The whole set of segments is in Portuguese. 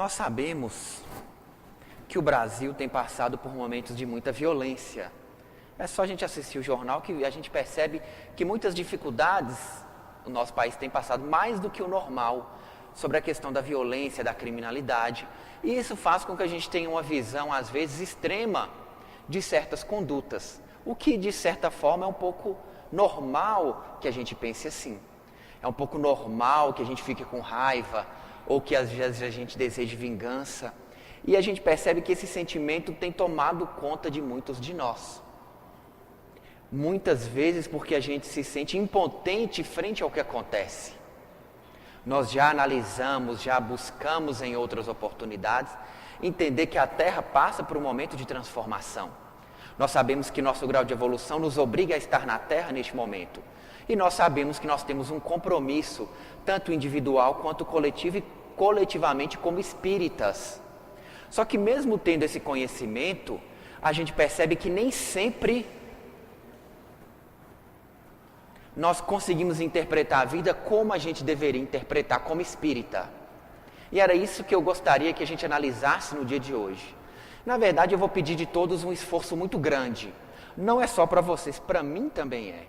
Nós sabemos que o Brasil tem passado por momentos de muita violência. É só a gente assistir o jornal que a gente percebe que muitas dificuldades o nosso país tem passado, mais do que o normal, sobre a questão da violência, da criminalidade. E isso faz com que a gente tenha uma visão, às vezes, extrema de certas condutas. O que, de certa forma, é um pouco normal que a gente pense assim. É um pouco normal que a gente fique com raiva, ou que às vezes a gente deseje vingança. E a gente percebe que esse sentimento tem tomado conta de muitos de nós. Muitas vezes porque a gente se sente impotente frente ao que acontece. Nós já analisamos, já buscamos em outras oportunidades entender que a Terra passa por um momento de transformação. Nós sabemos que nosso grau de evolução nos obriga a estar na Terra neste momento. E nós sabemos que nós temos um compromisso, tanto individual quanto coletivo e coletivamente como espíritas. Só que mesmo tendo esse conhecimento, a gente percebe que nem sempre nós conseguimos interpretar a vida como a gente deveria interpretar como espírita. E era isso que eu gostaria que a gente analisasse no dia de hoje. Na verdade, eu vou pedir de todos um esforço muito grande. Não é só para vocês, para mim também é.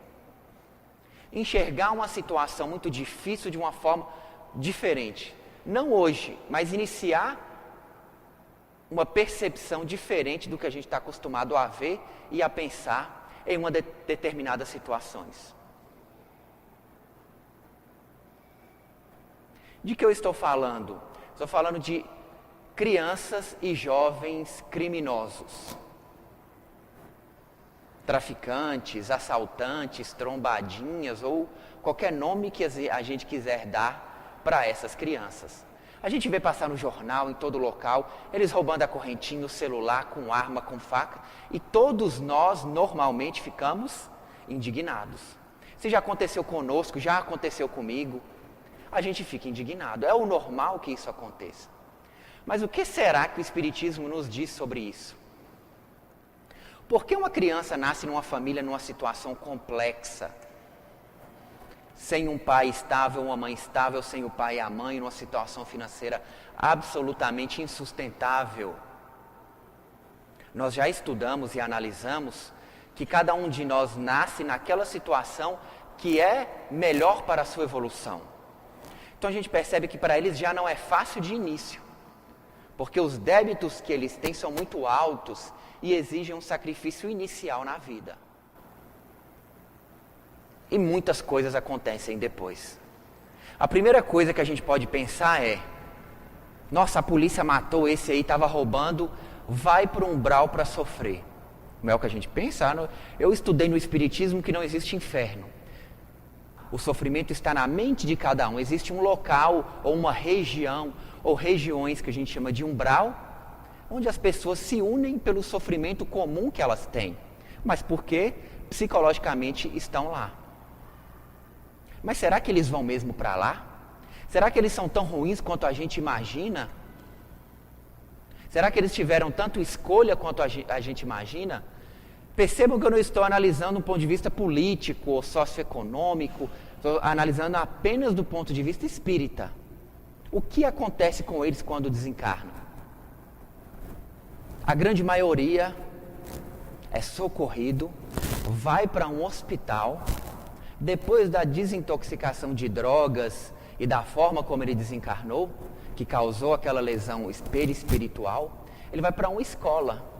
Enxergar uma situação muito difícil de uma forma diferente. Não hoje, mas iniciar uma percepção diferente do que a gente está acostumado a ver e a pensar em uma determinadas situações. De que eu estou falando? Estou falando de crianças e jovens criminosos. Traficantes, assaltantes, trombadinhas ou qualquer nome que a gente quiser dar para essas crianças. A gente vê passar no jornal, em todo local, eles roubando a correntinha, o celular, com arma, com faca, e todos nós normalmente ficamos indignados. Se já aconteceu conosco, já aconteceu comigo, a gente fica indignado. É o normal que isso aconteça. Mas o que será que o Espiritismo nos diz sobre isso? Por que uma criança nasce numa família, numa situação complexa? Sem um pai estável, uma mãe estável, sem o pai e a mãe, numa situação financeira absolutamente insustentável. Nós já estudamos e analisamos que cada um de nós nasce naquela situação que é melhor para a sua evolução. Então a gente percebe que para eles já não é fácil de início, porque os débitos que eles têm são muito altos e exigem um sacrifício inicial na vida. E muitas coisas acontecem depois. A primeira coisa que a gente pode pensar é: nossa, a polícia matou esse aí, estava roubando, vai para o umbral para sofrer. Não é o que a gente pensa. Eu estudei no Espiritismo que não existe inferno. O sofrimento está na mente de cada um. Existe um local ou uma região ou regiões que a gente chama de umbral, onde as pessoas se unem pelo sofrimento comum que elas têm, mas porque psicologicamente estão lá. Mas será que eles vão mesmo para lá? Será que eles são tão ruins quanto a gente imagina? Será que eles tiveram tanto escolha quanto a gente imagina? Percebam que eu não estou analisando um ponto de vista político ou socioeconômico, estou analisando apenas do ponto de vista espírita. O que acontece com eles quando desencarnam? A grande maioria é socorrido, vai para um hospital, depois da desintoxicação de drogas e da forma como ele desencarnou, que causou aquela lesão perispiritual, ele vai para uma escola.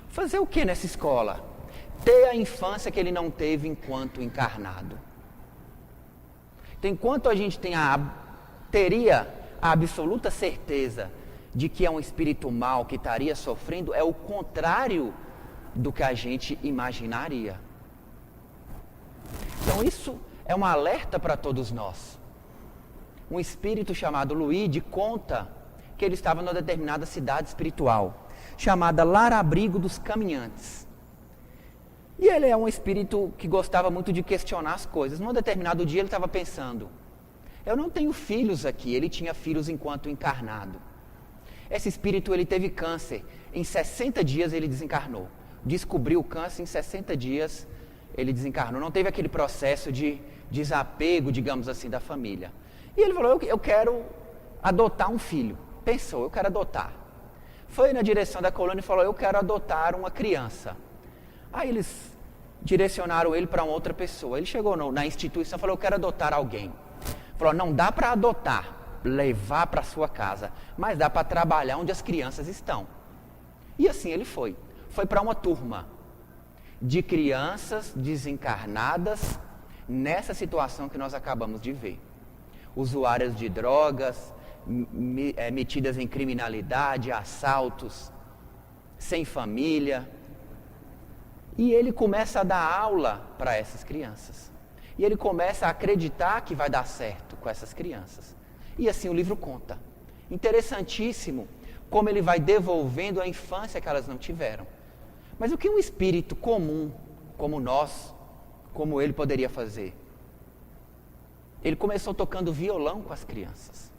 Fazer o que nessa escola? Ter a infância que ele não teve enquanto encarnado. Então, enquanto a gente teria a absoluta certeza de que é um espírito mau que estaria sofrendo, é o contrário do que a gente imaginaria. Então isso é um alerta para todos nós. Um espírito chamado Luíde conta que ele estava numa determinada cidade espiritual, chamada Lar Abrigo dos Caminhantes. E ele é um espírito que gostava muito de questionar as coisas. Num determinado dia ele estava pensando: eu não tenho filhos aqui. Ele tinha filhos enquanto encarnado. Esse espírito ele teve câncer. Em 60 dias ele desencarnou. Descobriu o câncer, em 60 dias ele desencarnou. Não teve aquele processo de desapego, digamos assim, da família. E ele falou: eu quero adotar um filho. Pensou, eu quero adotar. Foi na direção da colônia e falou, eu quero adotar uma criança. Aí eles direcionaram ele para uma outra pessoa. Ele chegou na instituição e falou, eu quero adotar alguém. Falou, não dá para adotar, levar para sua casa, mas dá para trabalhar onde as crianças estão. E assim ele foi. Foi para uma turma de crianças desencarnadas nessa situação que nós acabamos de ver. Usuárias de drogas, metidas em criminalidade, assaltos, sem família. E ele começa a dar aula para essas crianças. E ele começa a acreditar que vai dar certo com essas crianças. E assim o livro conta. Interessantíssimo como ele vai devolvendo a infância que elas não tiveram. Mas o que um espírito comum, como nós, como ele poderia fazer? Ele começou tocando violão com as crianças.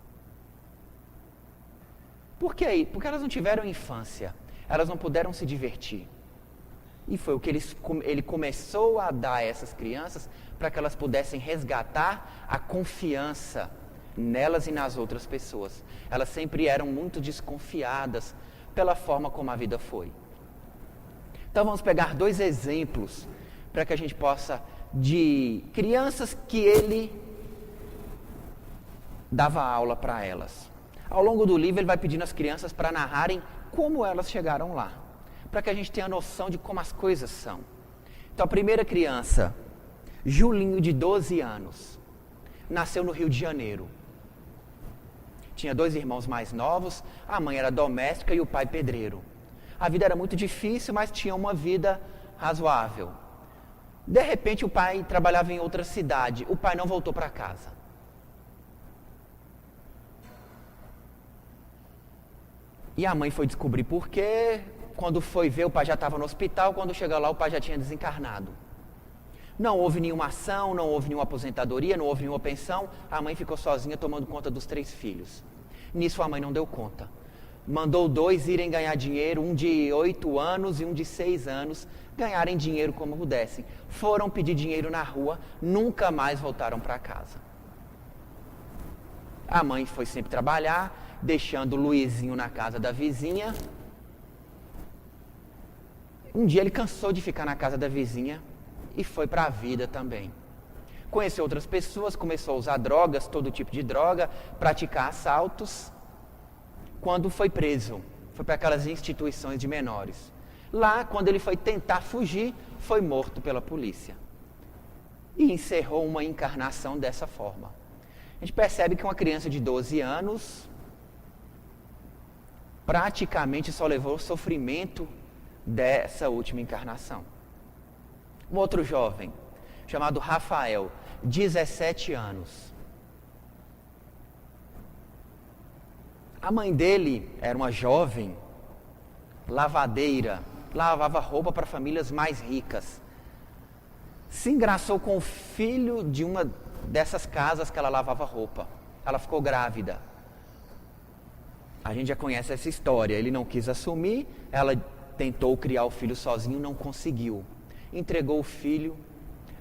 Por que aí? Porque elas não tiveram infância. Elas não puderam se divertir. E foi o que ele começou a dar a essas crianças para que elas pudessem resgatar a confiança nelas e nas outras pessoas. Elas sempre eram muito desconfiadas pela forma como a vida foi. Então vamos pegar 2 exemplos para que a gente possa, de crianças que ele dava aula para elas. Ao longo do livro ele vai pedindo às crianças para narrarem como elas chegaram lá, para que a gente tenha noção de como as coisas são. Então a primeira criança, Julinho, de 12 anos, nasceu no Rio de Janeiro. Tinha 2 irmãos mais novos, a mãe era doméstica e o pai pedreiro. A vida era muito difícil, mas tinha uma vida razoável. De repente o pai trabalhava em outra cidade, o pai não voltou para casa. E a mãe foi descobrir por quê. Quando foi ver, o pai já estava no hospital. Quando chegou lá, o pai já tinha desencarnado. Não houve nenhuma ação, não houve nenhuma aposentadoria, não houve nenhuma pensão. A mãe ficou sozinha tomando conta dos 3 filhos. Nisso a mãe não deu conta. Mandou 2 irem ganhar dinheiro, um de 8 anos e um de 6 anos, ganharem dinheiro como pudessem. Foram pedir dinheiro na rua, nunca mais voltaram para casa. A mãe foi sempre trabalhar, deixando o Luizinho na casa da vizinha. Um dia ele cansou de ficar na casa da vizinha e foi para a vida também. Conheceu outras pessoas, começou a usar drogas, todo tipo de droga, praticar assaltos. Quando foi preso, foi para aquelas instituições de menores. Lá, quando ele foi tentar fugir, foi morto pela polícia. E encerrou uma encarnação dessa forma. A gente percebe que uma criança de 12 anos praticamente só levou sofrimento dessa última encarnação. Um outro jovem, chamado Rafael, 17 anos. A mãe dele era uma jovem lavadeira, lavava roupa para famílias mais ricas. Se engraçou com o filho de uma dessas casas que ela lavava roupa. Ela ficou grávida. A gente já conhece essa história. Ele não quis assumir, ela tentou criar o filho sozinho, não conseguiu. Entregou o filho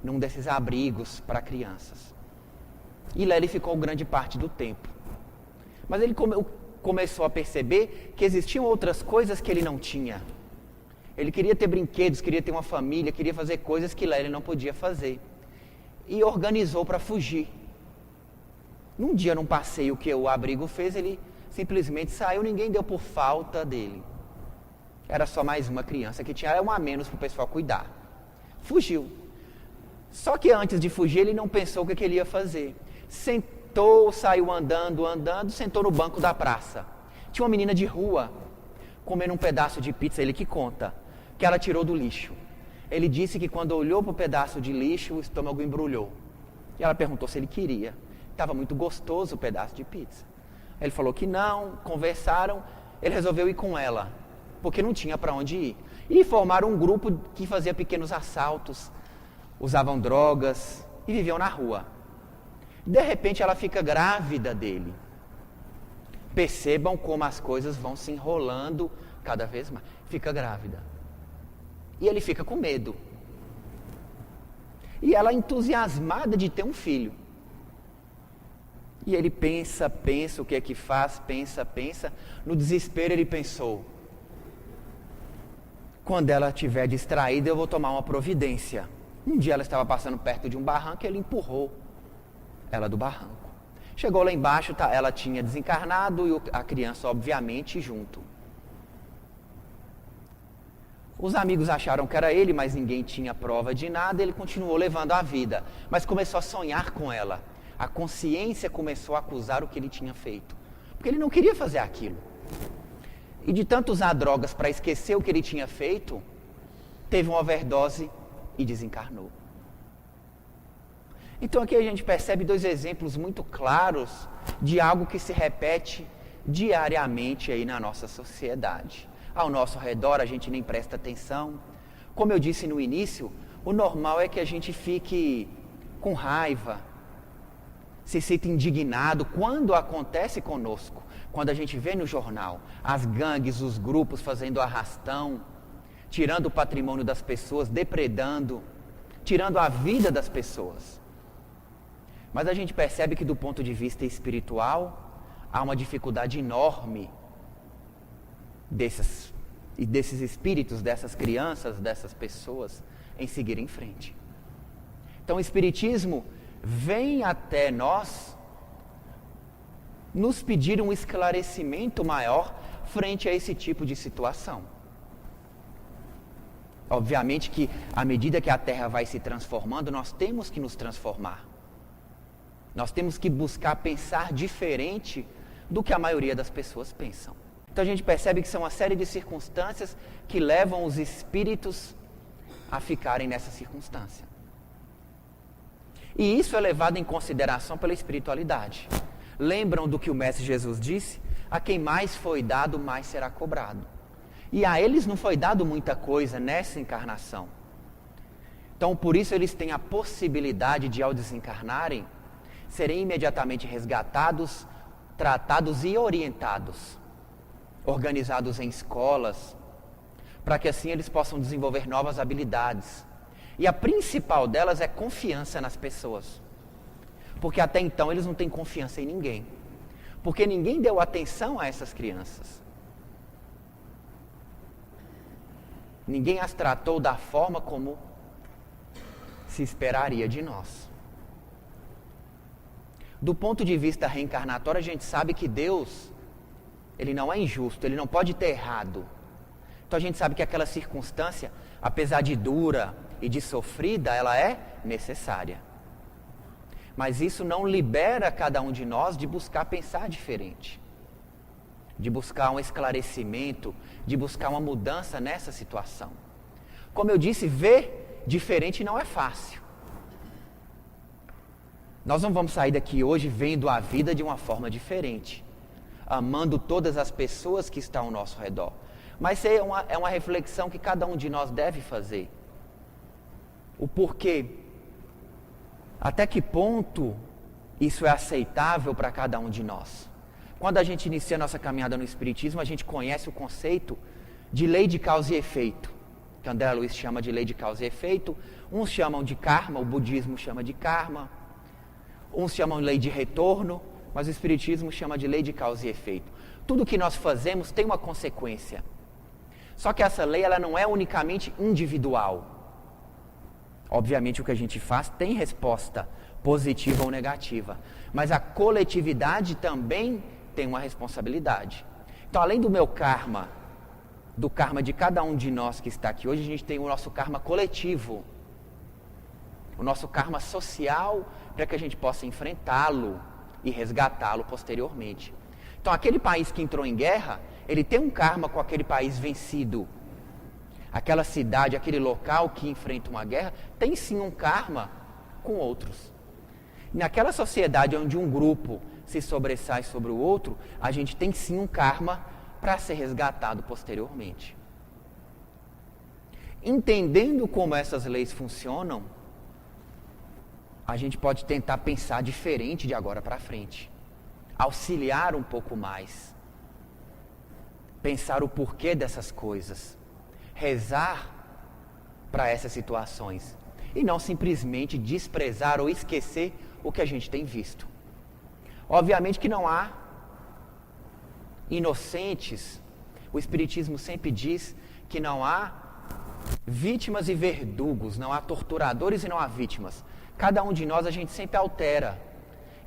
num desses abrigos para crianças. E lá ele ficou grande parte do tempo. Mas ele começou a perceber que existiam outras coisas que ele não tinha. Ele queria ter brinquedos, queria ter uma família, queria fazer coisas que lá ele não podia fazer. E organizou para fugir. Num dia, num passeio que o abrigo fez, ele simplesmente saiu, ninguém deu por falta dele. Era só mais uma criança que tinha uma a menos para o pessoal cuidar. Fugiu. Só que antes de fugir, ele não pensou o que ele ia fazer. Sentou, saiu andando, sentou no banco da praça. Tinha uma menina de rua, comendo um pedaço de pizza, ele que conta, que ela tirou do lixo. Ele disse que quando olhou para o pedaço de lixo, o estômago embrulhou. E ela perguntou se ele queria. Estava muito gostoso o pedaço de pizza. Ele falou que não, conversaram, ele resolveu ir com ela, porque não tinha para onde ir. E formaram um grupo que fazia pequenos assaltos, usavam drogas e viviam na rua. De repente ela fica grávida dele. Percebam como as coisas vão se enrolando cada vez mais. Fica grávida. E ele fica com medo. E ela entusiasmada de ter um filho. E ele pensa, o que é que faz, pensa. No desespero ele pensou: quando ela estiver distraída eu vou tomar uma providência. Um dia ela estava passando perto de um barranco e ele empurrou ela do barranco. Chegou lá embaixo, ela tinha desencarnado e a criança obviamente junto. Os amigos acharam que era ele, mas ninguém tinha prova de nada. Ele continuou levando a vida, mas começou a sonhar com ela. A consciência começou a acusar o que ele tinha feito, porque ele não queria fazer aquilo. E de tanto usar drogas para esquecer o que ele tinha feito, teve uma overdose e desencarnou. Então aqui a gente percebe dois exemplos muito claros de algo que se repete diariamente aí na nossa sociedade. Ao nosso redor a gente nem presta atenção. Como eu disse no início, o normal é que a gente fique com raiva, se sinta indignado quando acontece conosco. Quando a gente vê no jornal as gangues, os grupos fazendo arrastão, tirando o patrimônio das pessoas, depredando, tirando a vida das pessoas. Mas a gente percebe que do ponto de vista espiritual, há uma dificuldade enorme desses espíritos, dessas crianças, dessas pessoas, em seguir em frente. Então o Espiritismo vem até nós nos pedir um esclarecimento maior frente a esse tipo de situação. Obviamente que à medida que a Terra vai se transformando, nós temos que nos transformar. Nós temos que buscar pensar diferente do que a maioria das pessoas pensam. Então a gente percebe que são uma série de circunstâncias que levam os espíritos a ficarem nessa circunstância. E isso é levado em consideração pela espiritualidade. Lembram do que o Mestre Jesus disse? A quem mais foi dado, mais será cobrado. E a eles não foi dado muita coisa nessa encarnação. Então por isso eles têm a possibilidade de, ao desencarnarem, serem imediatamente resgatados, tratados e orientados, organizados em escolas, para que assim eles possam desenvolver novas habilidades. E a principal delas é confiança nas pessoas. Porque até então eles não têm confiança em ninguém. Porque ninguém deu atenção a essas crianças. Ninguém as tratou da forma como se esperaria de nós. Do ponto de vista reencarnatório, a gente sabe que Deus, Ele não é injusto, Ele não pode ter errado. Então a gente sabe que aquela circunstância, apesar de dura e de sofrida, ela é necessária. Mas isso não libera cada um de nós de buscar pensar diferente, de buscar um esclarecimento, de buscar uma mudança nessa situação. Como eu disse, ver diferente não é fácil. Nós não vamos sair daqui hoje vendo a vida de uma forma diferente, amando todas as pessoas que estão ao nosso redor. Mas é uma reflexão que cada um de nós deve fazer. O porquê, até que ponto isso é aceitável para cada um de nós. Quando a gente inicia a nossa caminhada no Espiritismo, a gente conhece o conceito de lei de causa e efeito, que André Luiz chama de lei de causa e efeito, uns chamam de karma, o budismo chama de karma, uns chamam de lei de retorno, mas o Espiritismo chama de lei de causa e efeito. Tudo que nós fazemos tem uma consequência. Só que essa lei ela não é unicamente individual. Obviamente o que a gente faz tem resposta positiva ou negativa, mas a coletividade também tem uma responsabilidade. Então, além do meu karma, do karma de cada um de nós que está aqui hoje, a gente tem o nosso karma coletivo, o nosso karma social, para que a gente possa enfrentá-lo e resgatá-lo posteriormente. Então, aquele país que entrou em guerra, ele tem um karma com aquele país vencido. Aquela cidade, aquele local que enfrenta uma guerra, tem sim um karma com outros. Naquela sociedade onde um grupo se sobressai sobre o outro, a gente tem sim um karma para ser resgatado posteriormente. Entendendo como essas leis funcionam, a gente pode tentar pensar diferente de agora para frente. Auxiliar um pouco mais. Pensar o porquê dessas coisas. Rezar para essas situações. E não simplesmente desprezar ou esquecer o que a gente tem visto. Obviamente que não há inocentes. O Espiritismo sempre diz que não há vítimas e verdugos, não há torturadores e não há vítimas. Cada um de nós a gente sempre altera.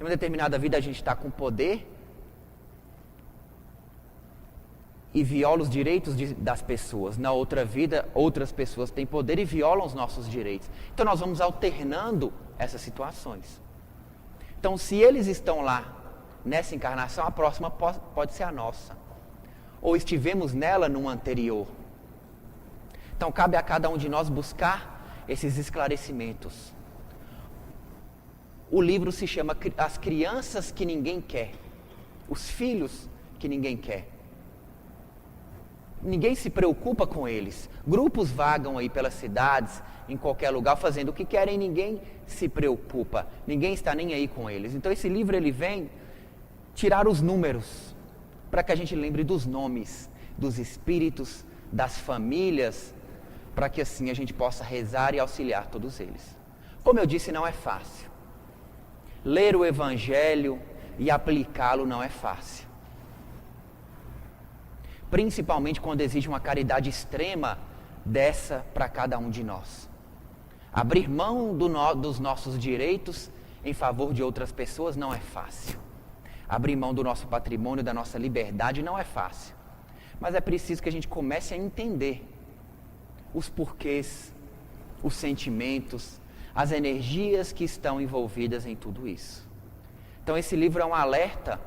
Em uma determinada vida a gente está com poder e viola os direitos das pessoas. Na outra vida, outras pessoas têm poder e violam os nossos direitos. Então nós vamos alternando essas situações. Então se eles estão lá nessa encarnação, a próxima pode ser a nossa. Ou estivemos nela numa anterior. Então cabe a cada um de nós buscar esses esclarecimentos. O livro se chama As Crianças que Ninguém Quer. Os filhos que ninguém quer. Ninguém se preocupa com eles. Grupos vagam aí pelas cidades, em qualquer lugar, fazendo o que querem, ninguém se preocupa. Ninguém está nem aí com eles. Então esse livro ele vem tirar os números, para que a gente lembre dos nomes, dos espíritos, das famílias, para que assim a gente possa rezar e auxiliar todos eles. Como eu disse, não é fácil. Ler o Evangelho e aplicá-lo não é fácil. Principalmente quando exige uma caridade extrema dessa para cada um de nós. Abrir mão dos nossos direitos em favor de outras pessoas não é fácil. Abrir mão do nosso patrimônio, da nossa liberdade não é fácil. Mas é preciso que a gente comece a entender os porquês, os sentimentos, as energias que estão envolvidas em tudo isso. Então esse livro é um alerta